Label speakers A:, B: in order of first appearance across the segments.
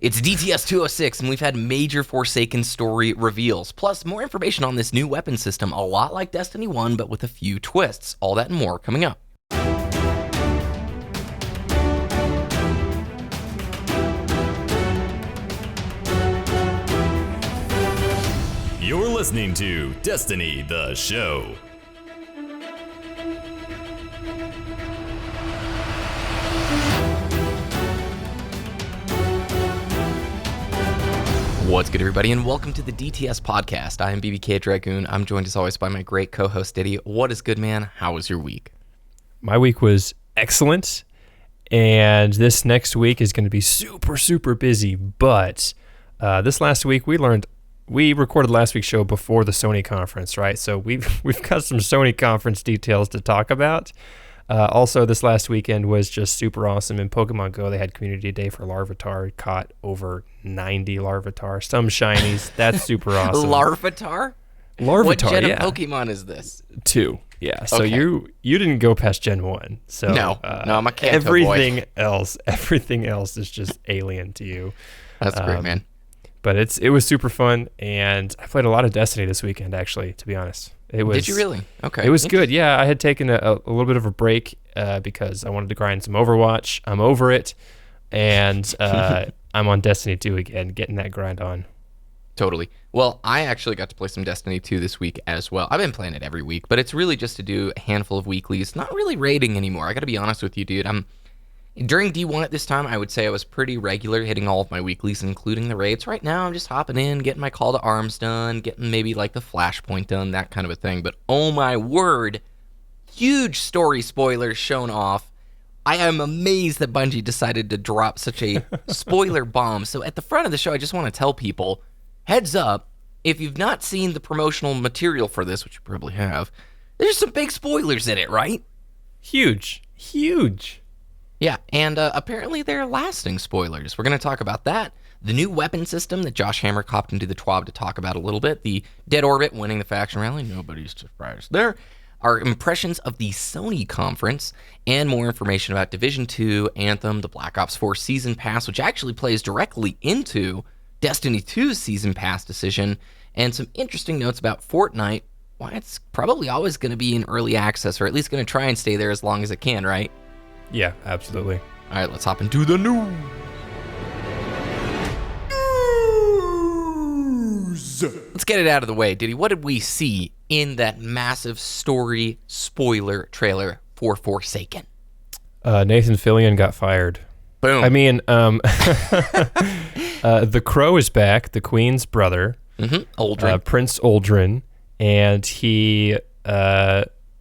A: It's DTS 206, and we've had major Forsaken story reveals, plus more information on this new weapon system, a lot like Destiny 1, but with a few twists. All that and more coming up.
B: You're listening to Destiny, the show.
A: What's good, everybody, and welcome to the DTS podcast. I am BBKDRAGOON. I'm joined as always by my great co-host, Ditty. What is good, man? How was your week?
C: My week was excellent, and this next week is going to be super busy, but this last week we recorded last week's show before the Sony conference, right? So we've got some Sony conference details to talk about. Also, this last weekend was just super awesome. In Pokemon Go, they had Community Day for Larvitar. Caught over 90 Larvitar, some shinies. That's super awesome.
A: Larvitar?
C: Larvitar,
A: what gen
C: yeah.
A: of Pokemon is this?
C: 2, yeah. So
A: Okay.
C: you didn't go past Gen 1. So
A: No, I'm a Kanto
C: everything
A: boy.
C: everything else is just alien to you.
A: That's great, man.
C: But it was super fun, and I played a lot of Destiny this weekend, actually, to be honest.
A: Did you really? Okay.
C: It was good, yeah. I had taken a little bit of a break because I wanted to grind some Overwatch. I'm over it, and I'm on Destiny 2 again, getting that grind on.
A: Totally. Well, I actually got to play some Destiny 2 this week as well. I've been playing it every week, but it's really just to do a handful of weeklies. Not really raiding anymore. I got to be honest with you, dude. During D1 at this time, I would say I was pretty regular, hitting all of my weeklies, including the raids. Right now, I'm just hopping in, getting my call to arms done, getting maybe like the flashpoint done, that kind of a thing. But oh my word, huge story spoilers shown off. I am amazed that Bungie decided to drop such a spoiler bomb. So at the front of the show, I just want to tell people, heads up, if you've not seen the promotional material for this, which you probably have, there's some big spoilers in it, right?
C: Huge.
A: Yeah, and apparently they're lasting spoilers. We're going to talk about that. The new weapon system that Josh Hammer copped into the TWAB to talk about a little bit. The Dead Orbit winning the faction rally. Nobody's surprised there. Our impressions of the Sony conference, and more information about Division 2, Anthem, the Black Ops 4 Season Pass, which actually plays directly into Destiny 2's Season Pass decision, and some interesting notes about Fortnite, why it's probably always going to be in early access, or at least going to try and stay there as long as it can, right?
C: Yeah, absolutely.
A: All right, let's hop into the news. Let's get it out of the way, Ditty. What did we see in that massive story spoiler trailer for Forsaken?
C: Nathan Fillion got fired.
A: Boom.
C: I mean, the Crow is back, the Queen's brother.
A: Aldrin.
C: Prince Aldrin, and he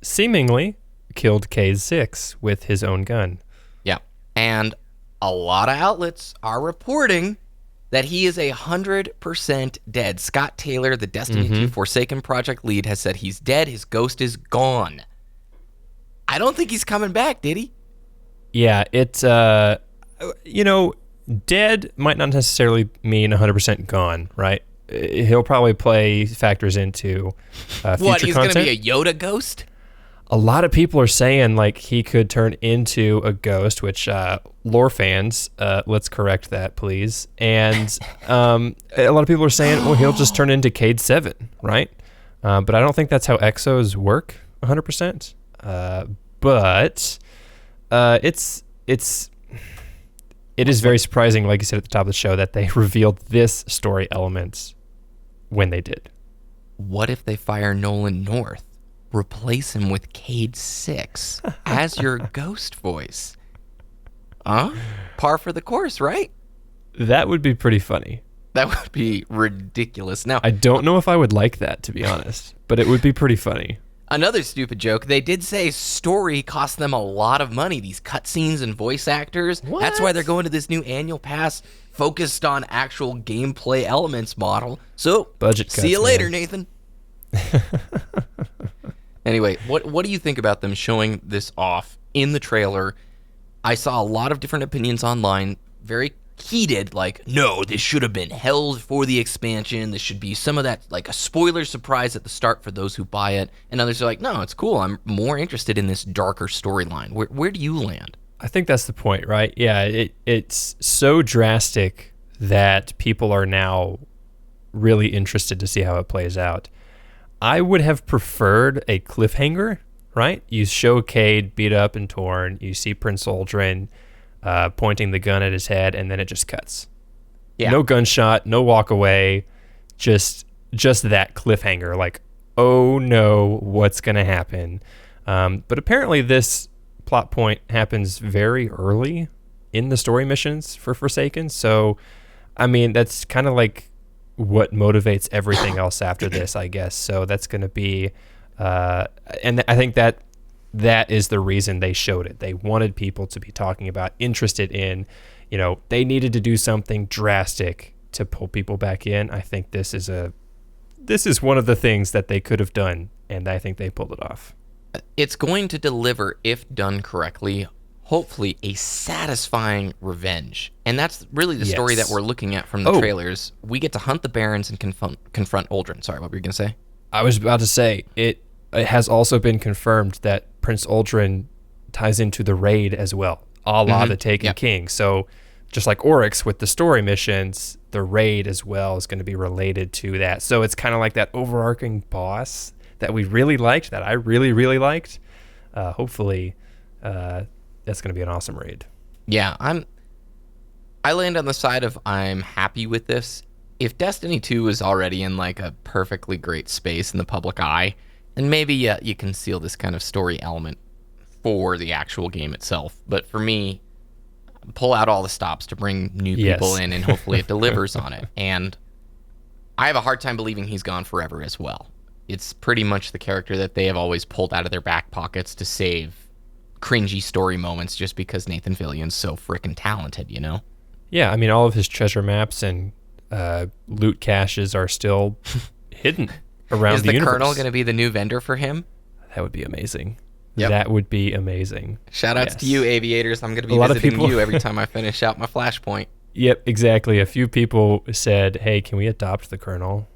C: seemingly killed K6 with his own gun.
A: Yeah, and a lot of outlets are reporting that he is 100% dead. Scott Taylor, the Destiny 2 Forsaken project lead, has said he's dead. His ghost is gone. I don't think he's coming back, did he?
C: Yeah, it's, dead might not necessarily mean 100% gone, right? He'll probably play factors into future
A: What, he's going
C: content.
A: to be a Yoda ghost?
C: A lot of people are saying like he could turn into a ghost, which lore fans, let's correct that, please. And a lot of people are saying, well, he'll just turn into Cade 7, right? But I don't think that's how exos work 100%. But it is very surprising, like you said at the top of the show, that they revealed this story element when they did.
A: What if they fire Nolan North? Replace him with Cade 6 as your ghost voice. Par for the course, right?
C: That would be pretty funny.
A: That would be ridiculous. Now,
C: I don't know if I would like that, to be honest, but it would be pretty funny.
A: another stupid joke, they did say story cost them a lot of money, these cutscenes and voice actors.
C: What?
A: That's why they're going to this new annual pass focused on actual gameplay elements model. So,
C: Budget
A: see you
C: cuts,
A: later,
C: man.
A: Nathan. Anyway, what do you think about them showing this off in the trailer? I saw a lot of different opinions online, very heated, like, no, this should have been held for the expansion. This should be some of that, like a spoiler surprise at the start for those who buy it. And others are like, no, it's cool. I'm more interested in this darker storyline. Where do you land?
C: I think that's the point, right? Yeah, it's so drastic that people are now really interested to see how it plays out. I would have preferred a cliffhanger, right? You show Cade beat up and torn. You see Prince Aldrin pointing the gun at his head, and then it just cuts.
A: Yeah.
C: No gunshot, no walk away, just that cliffhanger. Like, oh no, what's going to happen? But apparently this plot point happens very early in the story missions for Forsaken. So, I mean, that's kind of like what motivates everything else after this, I guess. So that's going to be, and I think that is the reason they showed it. They wanted people to be talking about, interested in, they needed to do something drastic to pull people back in. I think this is one of the things that they could have done, and I think they pulled it off.
A: It's going to deliver, if done correctly, hopefully a satisfying revenge. And that's really the story that we're looking at from the trailers. We get to hunt the Barons and confront Aldrin. Sorry, what were you going to say?
C: I was about to say, it has also been confirmed that Prince Aldrin ties into the raid as well, a la the Taken King. So just like Oryx with the story missions, the raid as well is going to be related to that. So it's kind of like that overarching boss that we really liked, that I really, really liked. Hopefully, that's going to be an awesome raid.
A: Yeah, I land on the side of I'm happy with this. If Destiny 2 is already in like a perfectly great space in the public eye, then maybe you can seal this kind of story element for the actual game itself. But for me, pull out all the stops to bring new people in, and hopefully it delivers on it. And I have a hard time believing he's gone forever as well. It's pretty much the character that they have always pulled out of their back pockets to save cringy story moments just because Nathan Fillion's so freaking talented,
C: Yeah, I mean, all of his treasure maps and loot caches are still hidden around the universe. Is the
A: Colonel going to be the new vendor for him?
C: That would be amazing.
A: Yep.
C: That would be amazing.
A: Shout-outs to you, Aviators. I'm going to be visiting you every time I finish out my Flashpoint.
C: Yep, exactly. A few people said, hey, can we adopt the Colonel?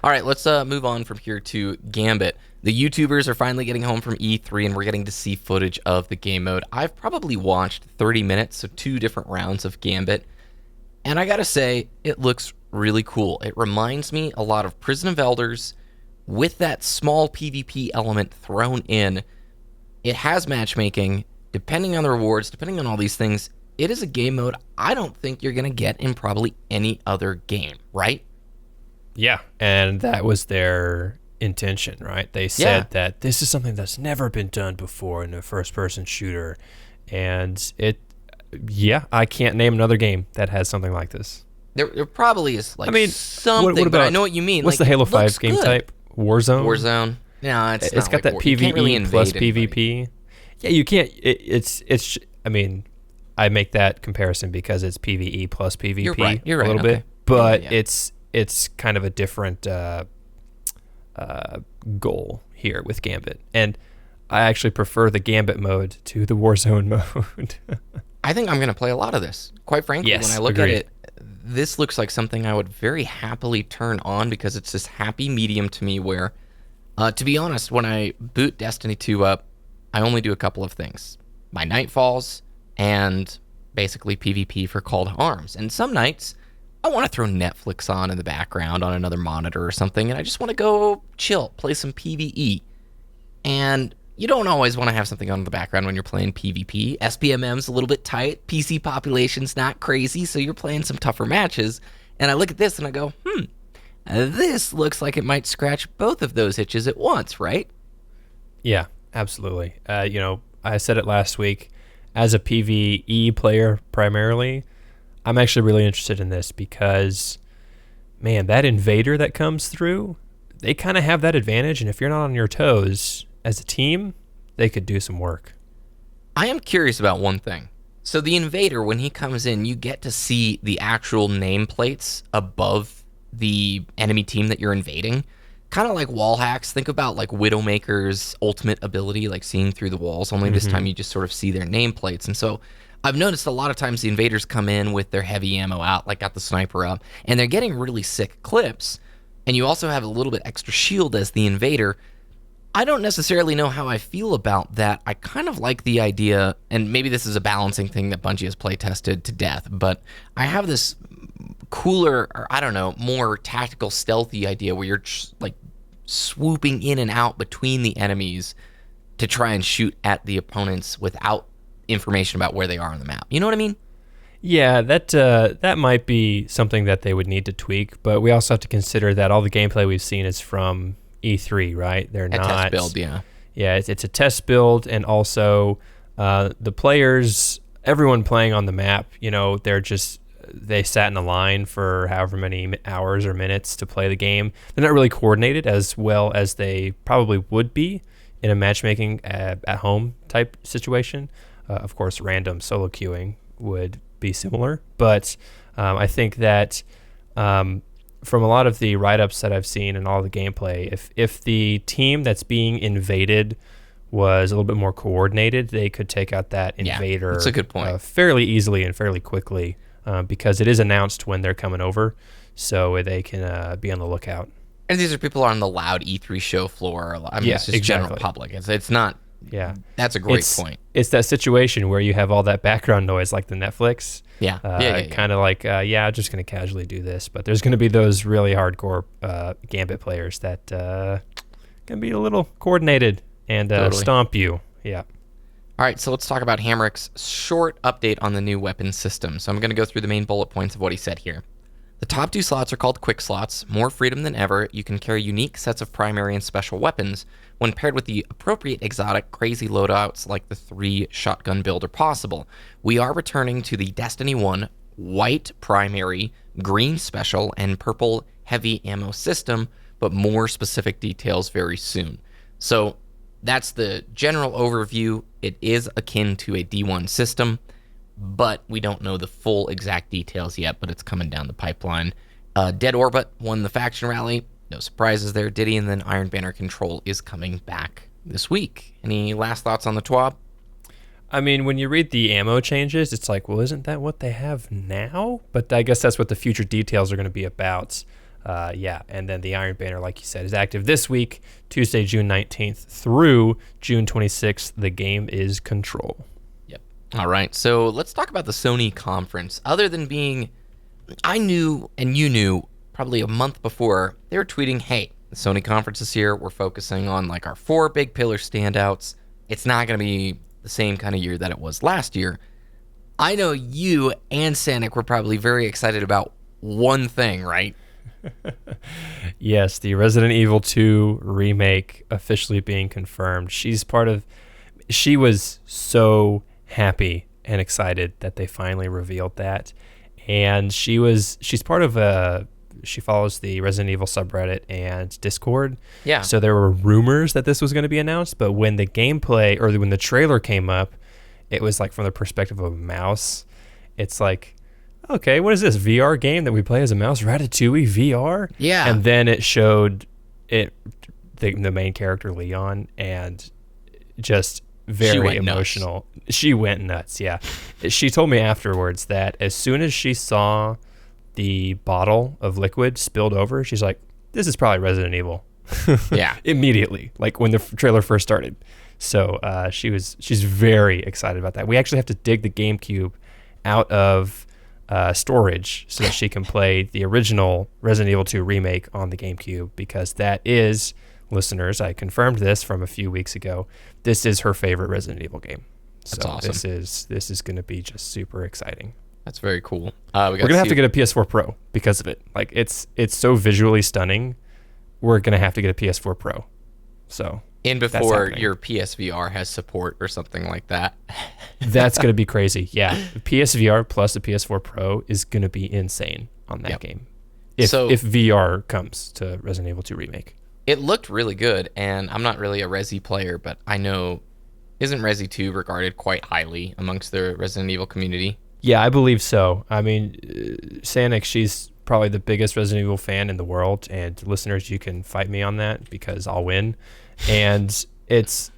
A: All right, let's move on from here to Gambit. The YouTubers are finally getting home from E3, and we're getting to see footage of the game mode. I've probably watched 30 minutes of 2 different rounds of Gambit, and I gotta say, it looks really cool. It reminds me a lot of Prison of Elders with that small PvP element thrown in. It has matchmaking, depending on the rewards, depending on all these things. It is a game mode I don't think you're gonna get in probably any other game, right?
C: Yeah, and that was their intention, right? They said that this is something that's never been done before in a first-person shooter, and I can't name another game that has something like this.
A: There probably is something,
C: what about,
A: but I know what you mean.
C: What's the Halo 5 game type? Warzone?
A: Warzone. No, it's
C: got
A: like
C: that PvE really plus PvP. Yeah, you can't. It's. I mean, I make that comparison because it's PvE plus PvP.
A: You're right.
C: A little bit, but it's kind of a different goal here with Gambit, and I actually prefer the Gambit mode to the Warzone mode.
A: I think I'm going to play a lot of this. Quite frankly, when I look at it, this looks like something I would very happily turn on because it's this happy medium to me where, to be honest, when I boot Destiny 2 up, I only do a couple of things. My Nightfalls and basically PvP for Call to Arms. And some nights, I want to throw Netflix on in the background on another monitor or something, and I just want to go chill, play some PvE. And you don't always want to have something on in the background when you're playing PvP. SPMM's a little bit tight. PC population's not crazy, so you're playing some tougher matches. And I look at this and I go, this looks like it might scratch both of those itches at once, right?
C: Yeah, absolutely. I said it last week. As a PvE player primarily, I'm actually really interested in this because, man, that invader that comes through, they kind of have that advantage. And if you're not on your toes as a team, they could do some work.
A: I am curious about one thing. So the invader, when he comes in, you get to see the actual nameplates above the enemy team that you're invading. Kind of like wall hacks. Think about like Widowmaker's ultimate ability, like seeing through the walls. Only this time you just sort of see their nameplates. And so I've noticed a lot of times the invaders come in with their heavy ammo out, like got the sniper up, and they're getting really sick clips. And you also have a little bit extra shield as the invader. I don't necessarily know how I feel about that. I kind of like the idea, and maybe this is a balancing thing that Bungie has play tested to death, but I have this cooler, or I don't know, more tactical, stealthy idea where you're just like swooping in and out between the enemies to try and shoot at the opponents without information about where they are on the map. You know what I mean?
C: Yeah, that might be something that they would need to tweak, but we also have to consider that all the gameplay we've seen is from E3, right? They're not
A: test build, yeah.
C: Yeah, it's a test build, and also the players, everyone playing on the map, they sat in a line for however many hours or minutes to play the game. They're not really coordinated as well as they probably would be in a matchmaking at home type situation. Of course, random solo queuing would be similar, but I think that from a lot of the write-ups that I've seen and all the gameplay, if the team that's being invaded was a little bit more coordinated, they could take out that invader
A: that's a good point.
C: Fairly easily and fairly quickly, because it is announced when they're coming over, so they can be on the lookout.
A: And these are people on the loud E3 show floor. I mean, it's just general public. It's not.
C: Yeah,
A: that's a great point.
C: It's that situation where you have all that background noise, like the Netflix.
A: Yeah,
C: kind of like, I'm just going to casually do this. But there's going to be those really hardcore Gambit players that can be a little coordinated and stomp you. Yeah.
A: All right, so let's talk about Hamrick's short update on the new weapon system. So I'm going to go through the main bullet points of what he said here. The top 2 slots are called quick slots. More freedom than ever. You can carry unique sets of primary and special weapons. When paired with the appropriate exotic, crazy loadouts like the 3 shotgun build are possible. We are returning to the Destiny 1 white primary, green special, and purple heavy ammo system, but more specific details very soon. So that's the general overview. It is akin to a D1 system, but we don't know the full exact details yet, but it's coming down the pipeline. Dead Orbit won the faction rally. No surprises there. Ditty, and then Iron Banner Control is coming back this week. Any last thoughts on the TWAB?
C: I mean, when you read the ammo changes, it's like, well, isn't that what they have now? But I guess that's what the future details are going to be about. And then the Iron Banner, like you said, is active this week, Tuesday, June 19th through June 26th. The game is Control.
A: Yep. All right, so let's talk about the Sony conference. Other than being, I knew and you knew probably a month before, they were tweeting, hey, the Sony conference is here. We're focusing on like our 4 big pillar standouts. It's not going to be the same kind of year that it was last year. I know you and Sanic were probably very excited about one thing, right?
C: Yes, the Resident Evil 2 remake officially being confirmed. She was so happy and excited that they finally revealed that. And she's part of she follows the Resident Evil subreddit and Discord.
A: Yeah.
C: So there were rumors that this was going to be announced, but when the gameplay or when the trailer came up, it was like from the perspective of a mouse. It's like, okay, what is this VR game that we play as a mouse? Ratatouille VR?
A: Yeah.
C: And then it showed the main character Leon, and just very emotional. She went nuts. Yeah. She told me afterwards that as soon as she saw the bottle of liquid spilled over, she's like, this is probably Resident Evil.
A: Yeah.
C: Immediately, like when the trailer first started. So she's very excited about that. We actually have to dig the GameCube out of storage so that she can play the original Resident Evil 2 remake on the GameCube, because that is, listeners, I confirmed this from a few weeks ago, this is her favorite Resident Evil game.
A: That's
C: so
A: awesome.
C: This is going to be just super exciting.
A: That's very cool.
C: We're going to have to get a PS4 Pro because of it. Like it's so visually stunning. We're going to have to get a PS4 Pro. So
A: before your PSVR has support or something like that.
C: That's going to be crazy. Yeah. PSVR plus the PS4 Pro is going to be insane on that game. If VR comes to Resident Evil 2 Remake.
A: It looked really good, and I'm not really a Resi player, but I know, isn't Resi 2 regarded quite highly amongst the Resident Evil community?
C: Yeah, I believe so. I mean, Sanic, she's probably the biggest Resident Evil fan in the world, and listeners, you can fight me on that because I'll win. And it's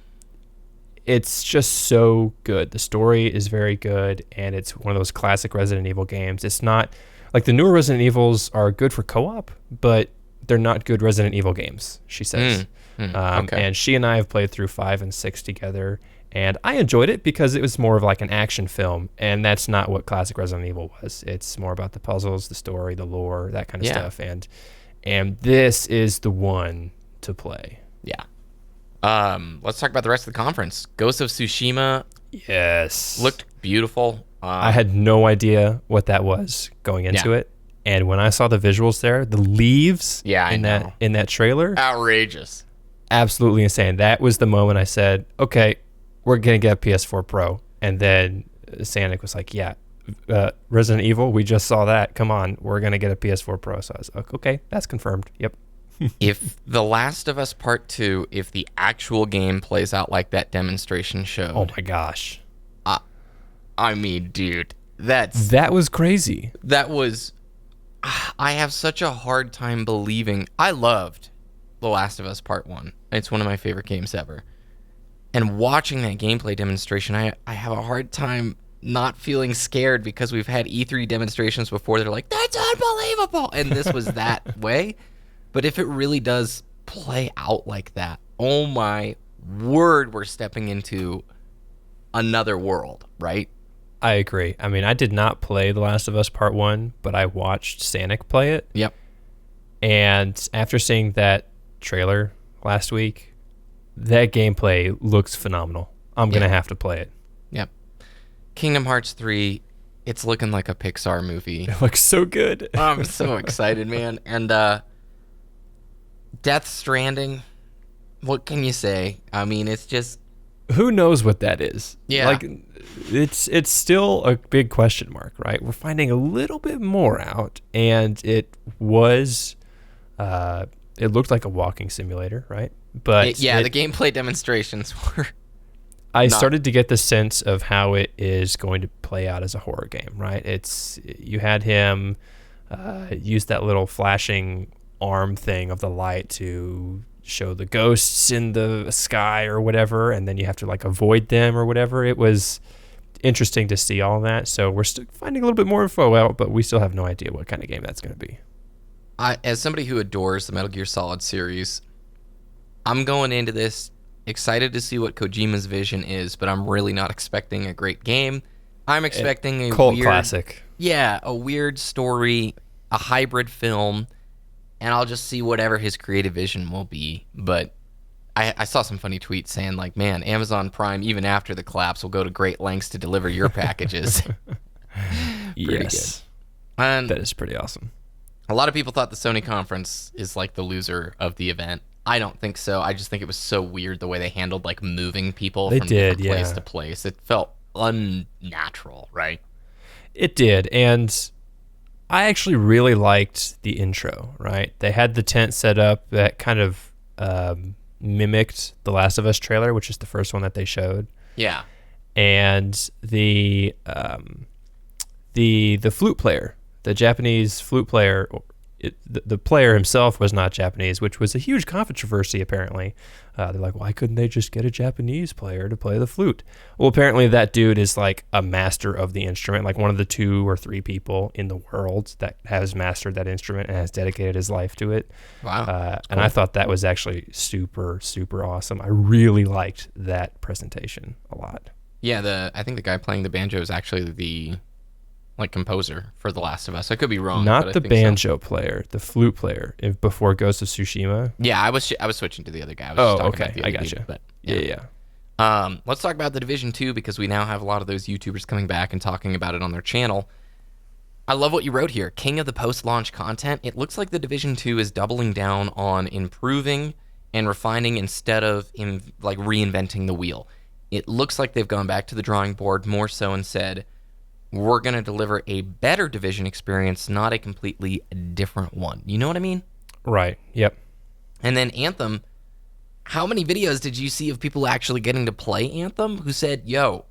C: just so good. The story is very good, and it's one of those classic Resident Evil games. It's not like the newer Resident Evils are good for co-op, but they're not good Resident Evil games, she says.
A: Okay.
C: And she and I have played through 5 and 6 together, and I enjoyed it because it was more of like an action film, and that's not what classic Resident Evil was. It's more about the puzzles, the story, the lore, that kind of stuff, and this is the one to play.
A: Yeah. Let's talk about the rest of the conference. Ghost of Tsushima.
C: Yes.
A: Looked beautiful.
C: I had no idea what that was going into it. And when I saw the visuals there, the leaves in that trailer,
A: outrageous.
C: Absolutely insane. That was the moment I said, okay, we're going to get a PS4 Pro. And then Sanic was like, yeah, Resident Evil, we just saw that. Come on, we're going to get a PS4 Pro. So I was like, okay, that's confirmed. Yep.
A: If The Last of Us Part 2, if the actual game plays out like that demonstration showed.
C: Oh my gosh.
A: I mean, dude, that
C: was crazy.
A: That was, I have such a hard time believing. I loved The Last of Us Part 1. It's one of my favorite games ever. And watching that gameplay demonstration, I have a hard time not feeling scared because we've had E3 demonstrations before. They're like, that's unbelievable. And this was that way. But if it really does play out like that, oh my word, we're stepping into another world, right?
C: I agree. I mean, I did not play The Last of Us Part 1, but I watched Sanic play it.
A: Yep.
C: And after seeing that trailer last week, that gameplay looks phenomenal. I'm going to have to play it.
A: Yep. Kingdom Hearts 3, it's looking like a Pixar movie.
C: It looks so good.
A: I'm so excited, man. And Death Stranding, what can you say? I mean, it's just...
C: Who knows what that is?
A: Yeah.
C: Like, it's still a big question mark, right? We're finding a little bit more out, and it was... it looked like a walking simulator, right? But
A: the gameplay demonstrations were...
C: I started to get the sense of how it is going to play out as a horror game, right? You had him use that little flashing arm thing of the light to show the ghosts in the sky or whatever, and then you have to like avoid them or whatever. It was interesting to see all that. So we're still finding a little bit more info out, but we still have no idea what kind of game that's going to be.
A: As somebody who adores the Metal Gear Solid series, I'm going into this excited to see what Kojima's vision is, but I'm really not expecting a great game. I'm expecting a
C: cult classic.
A: Yeah, a weird story, a hybrid film, and I'll just see whatever his creative vision will be. But I saw some funny tweets saying, like, man, Amazon Prime, even after the collapse, will go to great lengths to deliver your packages. Pretty good. And
C: that is pretty awesome.
A: A lot of people thought the Sony conference is like the loser of the event. I don't think so. I just think it was so weird the way they handled like moving people from different place to place. It felt unnatural, right?
C: It did. And I actually really liked the intro, right? They had the tent set up that kind of mimicked the Last of Us trailer, which is the first one that they showed.
A: Yeah.
C: And the flute player, the Japanese flute player, the player himself was not Japanese, which was a huge controversy, apparently. They're like, why couldn't they just get a Japanese player to play the flute? Well, apparently that dude is like a master of the instrument, like one of the 2 or 3 people in the world that has mastered that instrument and has dedicated his life to it.
A: Wow.
C: And I thought that was actually super, super awesome. I really liked that presentation a lot.
A: Yeah, I think the guy playing the banjo is actually the composer for The Last of Us. I could be wrong.
C: Not the banjo player, the flute player before Ghost of Tsushima.
A: Yeah, I was switching to the other guy. I was
C: okay. I got you.
A: But
C: yeah.
A: Let's talk about The Division 2 because we now have a lot of those YouTubers coming back and talking about it on their channel. I love what you wrote here. King of the post-launch content. It looks like The Division 2 is doubling down on improving and refining instead of reinventing the wheel. It looks like they've gone back to the drawing board more so and said, we're going to deliver a better Division experience, not a completely different one. You know what I mean?
C: Right. Yep.
A: And then Anthem, how many videos did you see of people actually getting to play Anthem who said, yo,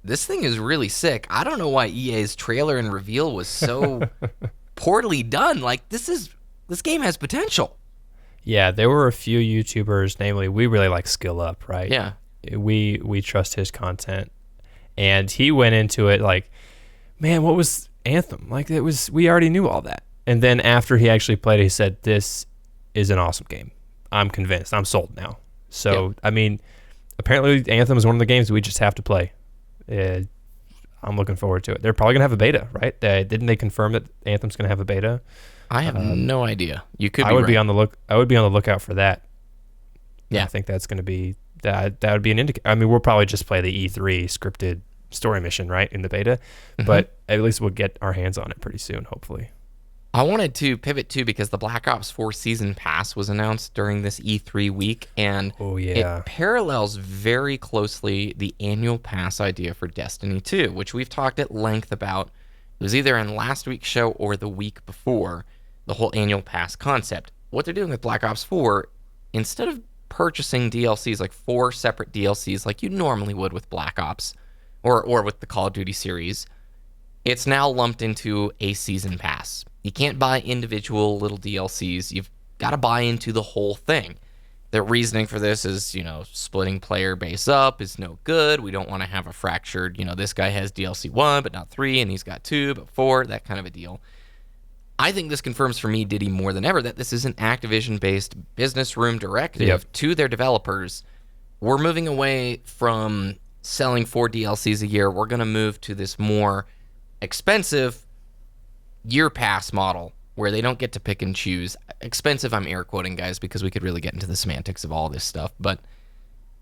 A: this thing is really sick. I don't know why EA's trailer and reveal was so poorly done. Like, this game has potential.
C: Yeah, there were a few YouTubers, namely, we really like Skill Up, right?
A: Yeah.
C: We trust his content. And he went into it like, man, what was Anthem? Like, we already knew all that. And then after he actually played it, he said, this is an awesome game. I'm convinced. I'm sold now. So, I mean, apparently Anthem is one of the games we just have to play. I'm looking forward to it. They're probably going to have a beta, right? Didn't they confirm that Anthem's going to have a beta?
A: I have no idea. You could.
C: I would be on the lookout for that.
A: Yeah,
C: I think that's going to be that would be an indicator. I mean, we'll probably just play the E3 scripted story mission, right, in the beta, but at least we'll get our hands on it pretty soon, hopefully.
A: I wanted to pivot too because the Black Ops 4 Season Pass was announced during this E3 week, and it parallels very closely the annual pass idea for Destiny 2, which we've talked at length about. It was either in last week's show or the week before, the whole annual pass concept. What they're doing with Black Ops 4, instead of purchasing DLCs, like 4 separate DLCs like you normally would with Black Ops or with the Call of Duty series, it's now lumped into a season pass. You can't buy individual little DLCs. You've got to buy into the whole thing. The reasoning for this is, splitting player base up is no good. We don't want to have a fractured, this guy has DLC 1 but not 3, and he's got 2 but 4, that kind of a deal. I think this confirms for me, Ditty, more than ever, that this is an Activision-based business room directive to their developers. We're moving away from selling 4 DLCs a year. We're going to move to this more expensive year pass model where they don't get to pick and choose. Expensive, I'm air quoting, guys, because we could really get into the semantics of all this stuff. But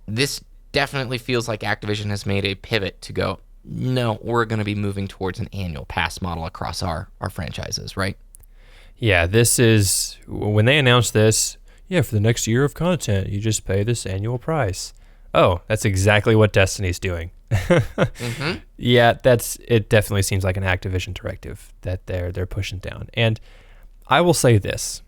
A: this definitely feels like Activision has made a pivot to go, no, we're going to be moving towards an annual pass model across our franchises, right?
C: Yeah, this is, when they announced this, for the next year of content, you just pay this annual price. Oh, that's exactly what Destiny's doing. Yeah, it definitely seems like an Activision directive that they're pushing down. And I will say this.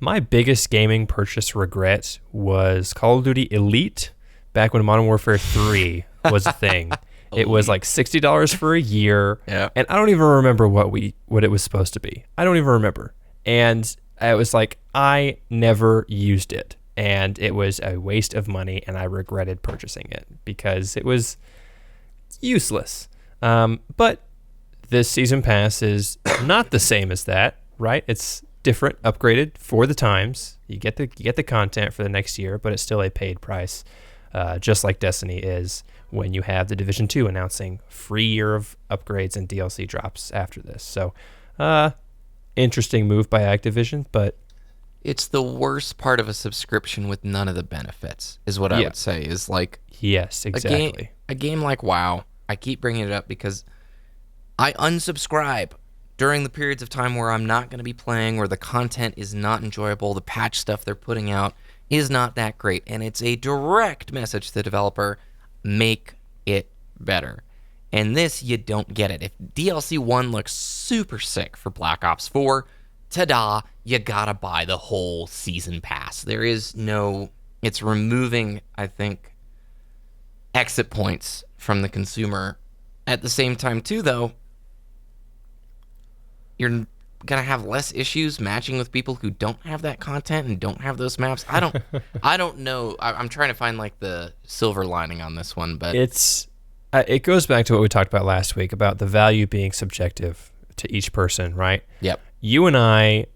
C: My biggest gaming purchase regret was Call of Duty Elite back when Modern Warfare 3 was a thing. It was like $60 for a year, and I don't even remember what it was supposed to be. I don't even remember. And I was like, I never used it. And it was a waste of money, and I regretted purchasing it because it was useless. But this season pass is not the same as that, right? It's different, upgraded for the times. You get the content for the next year, but it's still a paid price, just like Destiny is when you have the Division 2 announcing free year of upgrades and DLC drops after this. So, interesting move by Activision, but
A: it's the worst part of a subscription with none of the benefits, is what I would say. Is like,
C: yes, exactly.
A: A game like WoW, I keep bringing it up because I unsubscribe during the periods of time where I'm not going to be playing, where the content is not enjoyable, the patch stuff they're putting out is not that great, and it's a direct message to the developer, make it better. And this, you don't get it. If DLC 1 looks super sick for Black Ops 4, ta-da, you gotta buy the whole season pass. There is no, it's removing, I think, exit points from the consumer. At the same time, too, though, you're gonna have less issues matching with people who don't have that content and don't have those maps. I don't know. I'm trying to find like the silver lining on this one, but
C: it goes back to what we talked about last week about the value being subjective to each person, right?
A: Yep.
C: You and I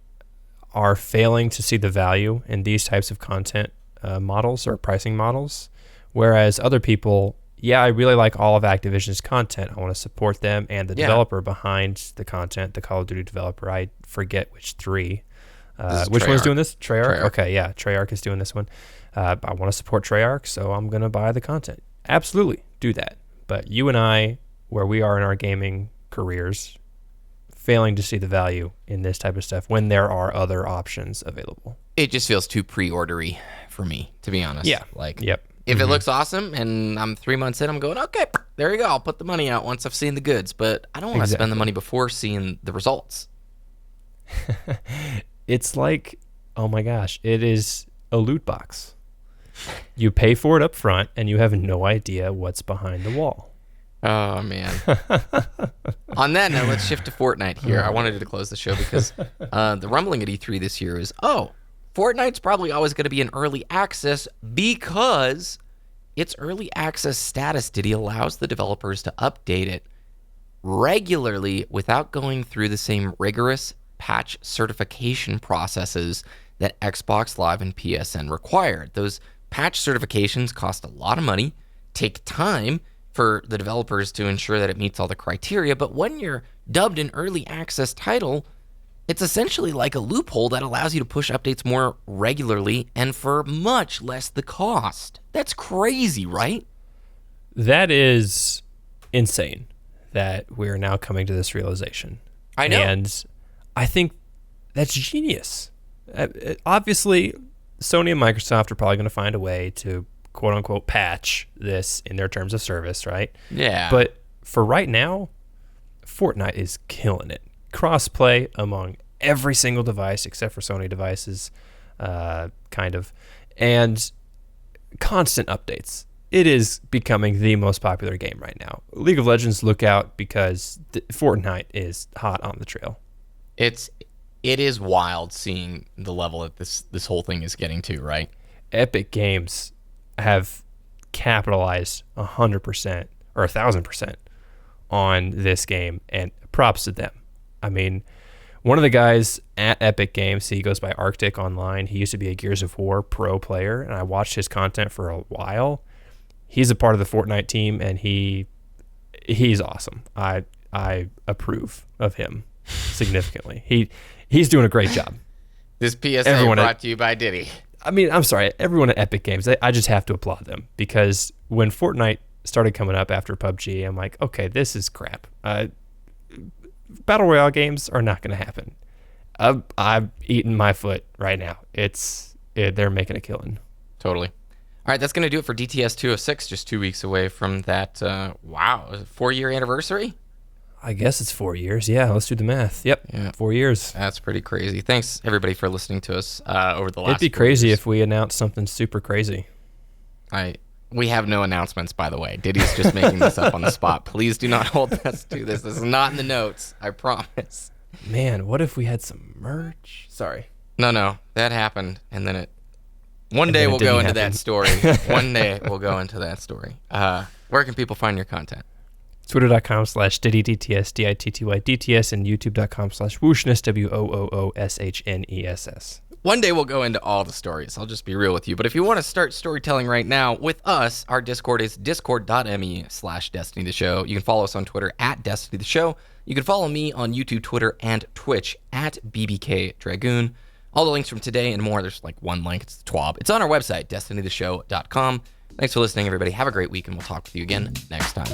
C: are failing to see the value in these types of content models or pricing models, whereas other people, I really like all of Activision's content. I want to support them and the developer behind the content, the Call of Duty developer. I forget which 3. Which one's doing this? Treyarch? Okay, yeah, Treyarch is doing this one. I want to support Treyarch, so I'm going to buy the content. Absolutely, do that. But you and I, where we are in our gaming careers, failing to see the value in this type of stuff when there are other options available.
A: It just feels too pre-ordery for me, to be honest.
C: Yeah.
A: If it looks awesome and I'm 3 months in, I'm going, okay, there you go. I'll put the money out once I've seen the goods. But I don't want to spend the money before seeing the results.
C: It's like, oh my gosh, it is a loot box. You pay for it up front and you have no idea what's behind the wall.
A: Oh, man. On that note, let's shift to Fortnite here. I wanted to close the show because the rumbling at E3 this year is, Fortnite's probably always going to be in early access because its early access status, Ditty, allows the developers to update it regularly without going through the same rigorous patch certification processes that Xbox Live and PSN required. Those patch certifications cost a lot of money, take time for the developers to ensure that it meets all the criteria, but when you're dubbed an early access title, it's essentially like a loophole that allows you to push updates more regularly and for much less the cost. That's crazy, right?
C: That is insane that we're now coming to this realization.
A: I know.
C: And I think that's genius. Obviously, Sony and Microsoft are probably going to find a way to quote unquote patch this in their terms of service, right?
A: Yeah.
C: But for right now, Fortnite is killing it. Crossplay among every single device except for Sony devices, kind of, and constant updates. It is becoming the most popular game right now. League of Legends, look out, because Fortnite is hot on the trail.
A: It is wild seeing the level that this whole thing is getting to, right?
C: Epic Games have capitalized 100% or 1,000% on this game, and props to them. I mean, one of the guys at Epic Games, he goes by Arctic online. He used to be a Gears of War pro player, and I watched his content for a while. He's a part of the Fortnite team, and he's awesome. I approve of him significantly. He's doing a great job.
A: This PSA brought to you by Ditty.
C: I mean, I'm sorry, everyone at Epic Games, I just have to applaud them, because when Fortnite started coming up after PUBG, I'm like, okay, this is crap. Battle Royale games are not going to happen. I'm eating my foot right now. They're making a killing.
A: Totally. All right, that's going to do it for DTS 206, just 2 weeks away from that, 4-year anniversary?
C: I guess it's 4 years. Yeah, let's do the math. Yep, yeah. 4 years.
A: That's pretty crazy. Thanks, everybody, for listening to us over the last
C: It'd be crazy if we announced something super crazy.
A: We have no announcements, by the way. Diddy's just making this up on the spot. Please do not hold us to this. This is not in the notes. I promise.
C: Man, what if we had some merch? Sorry.
A: No, that happened, and then one day we'll go into that story. One day we'll go into that story. Where can people find your content?
C: Twitter.com/DittyDTS, DITTY, and YouTube.com/Wooshness, WOOOSHNESS.
A: One day we'll go into all the stories. I'll just be real with you. But if you want to start storytelling right now with us, our Discord is discord.me/Destiny the Show. You can follow us on Twitter @Destiny the Show. You can follow me on YouTube, Twitter, and Twitch @BBKDRAGOON. All the links from today and more, there's like one link, it's the TWAB. It's on our website, destinytheshow.com. Thanks for listening, everybody. Have a great week, and we'll talk with you again next time.